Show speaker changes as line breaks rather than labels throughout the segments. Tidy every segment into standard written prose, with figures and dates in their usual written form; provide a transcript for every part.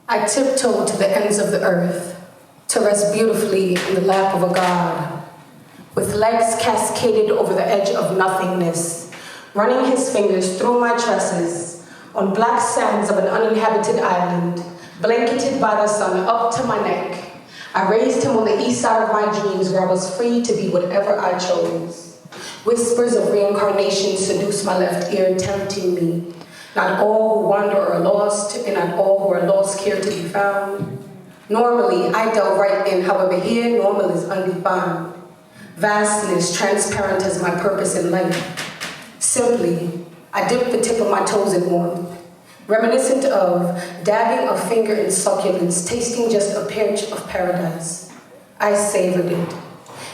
I tiptoe to the ends of the earth to rest beautifully in the lap of a god, with legs cascaded over the edge of nothingness, running his fingers through my tresses on black sands of an uninhabited island, blanketed by the sun up to my neck. I raised him on the east side of my dreams where I was free to be whatever I chose. Whispers of reincarnation seduce my left ear, tempting me. Not all who wander are lost, and not all who are lost care to be found. Normally, I delve right in, however here, normal is undefined. Vastness, transparent as my purpose in life. Simply, I dip the tip of my toes in warmth, reminiscent of dabbing a finger in succulence, tasting just a pinch of paradise. I savored it.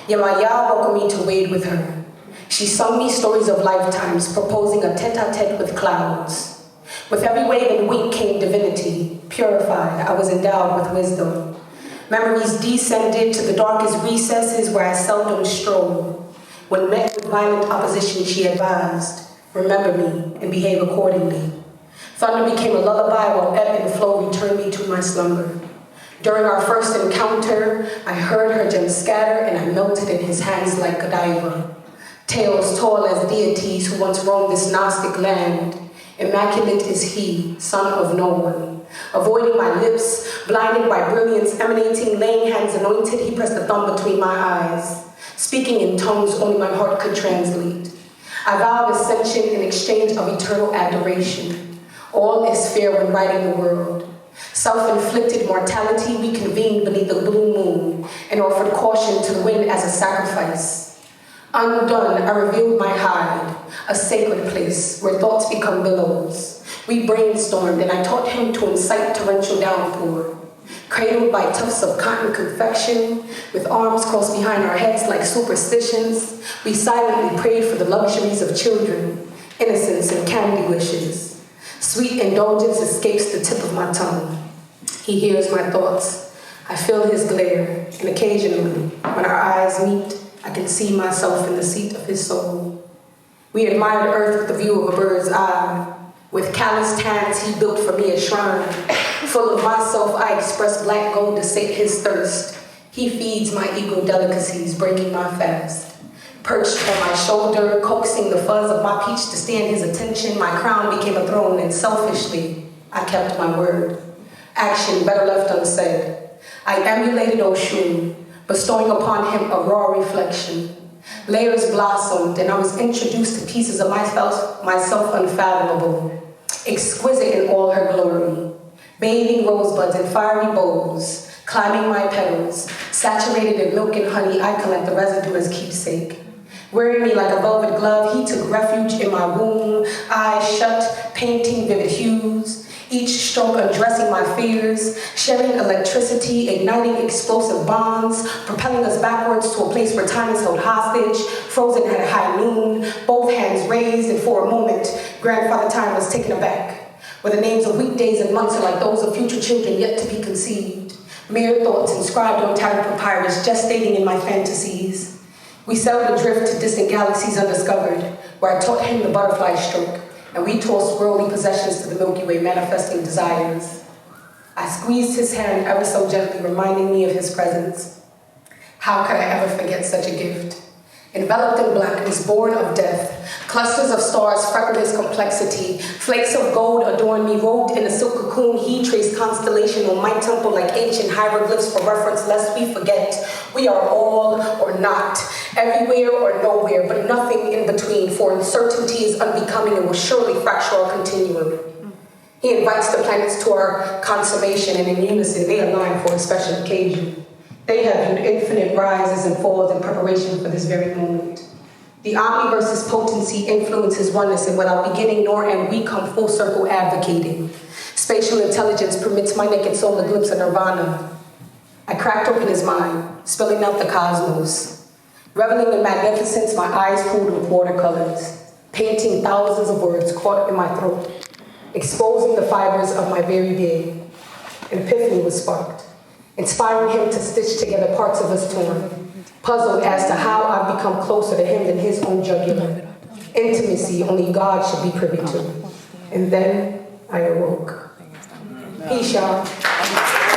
Yamaya welcomed me to wade with her. She sung me stories of lifetimes, proposing a tete-a-tete with clouds. With every wave and wink came divinity, purified. I was endowed with wisdom. Memories descended to the darkest recesses where I seldom stroll. When met with violent opposition, she advised, remember me and behave accordingly. Thunder became a lullaby while ebb and flow returned me to my slumber. During our first encounter, I heard her gems scatter and I melted in his hands like Godiva. Tales tall as deities who once roamed this Gnostic land. Immaculate is he, son of no one. Avoiding my lips, blinded by brilliance emanating, laying hands anointed, he pressed a thumb between my eyes, speaking in tongues only my heart could translate. I vowed ascension in exchange of eternal adoration. All is fair when righting the world. Self-inflicted mortality, we convened beneath the blue moon and offered caution to the wind as a sacrifice. Undone, I revealed my hide, a sacred place where thoughts become billows. We brainstormed and I taught him to incite torrential downpour. Cradled by tufts of cotton confection, with arms crossed behind our heads like superstitions, we silently prayed for the luxuries of children, innocence and candy wishes. Sweet indulgence escapes the tip of my tongue. He hears my thoughts. I feel his glare, and occasionally, when our eyes meet, I can see myself in the seat of his soul. We admired earth with the view of a bird's eye. With calloused hands, he built for me a shrine. Full of myself, I express black gold to sate his thirst. He feeds my ego delicacies, breaking my fast. Perched on my shoulder, coaxing the fuzz of my peach to stand his attention, my crown became a throne, and selfishly, I kept my word. Action better left unsaid. I emulated Oshun, bestowing upon him a raw reflection. Layers blossomed, and I was introduced to pieces of myself unfathomable, exquisite in all her glory. Bathing rosebuds in fiery bowls, climbing my petals, saturated in milk and honey, I collect the residue as keepsake. Wearing me like a velvet glove, he took refuge in my womb, eyes shut, painting vivid hues. Each stroke undressing my fears, sharing electricity, igniting explosive bonds, propelling us backwards to a place where time is held hostage, frozen at high noon, both hands raised, and for a moment, Grandfather Time was taken aback, where the names of weekdays and months are like those of future children yet to be conceived. Mere thoughts inscribed on tattered papyrus, gestating in my fantasies. We sailed adrift to distant galaxies undiscovered, where I taught him the butterfly stroke, and we tossed worldly possessions to the Milky Way, manifesting desires. I squeezed his hand ever so gently, reminding me of his presence. How could I ever forget such a gift? Enveloped in blackness, born of death, clusters of stars freckled his complexity, flakes of gold adorned me, robed in a silk cocoon, he traced constellation on my temple like ancient hieroglyphs for reference, lest we forget. We are all or not, everywhere or nowhere, but nothing in between, for uncertainty is unbecoming and will surely fracture our continuum. He invites the planets to our consummation, and in unison they align for a special occasion. They have viewed infinite rises and falls in preparation for this very moment. The omniverse's potency influences oneness, and without beginning nor end, we come full circle advocating. Spatial intelligence permits my naked soul a glimpse of nirvana. I cracked open his mind, spilling out the cosmos. Reveling in magnificence, my eyes cooled with watercolors, painting thousands of words caught in my throat, exposing the fibers of my very being. An epiphany was sparked, inspiring him to stitch together parts of us torn, puzzled as to how I've become closer to him than his own jugular. Intimacy only God should be privy to. And then I awoke. Peace, y'all.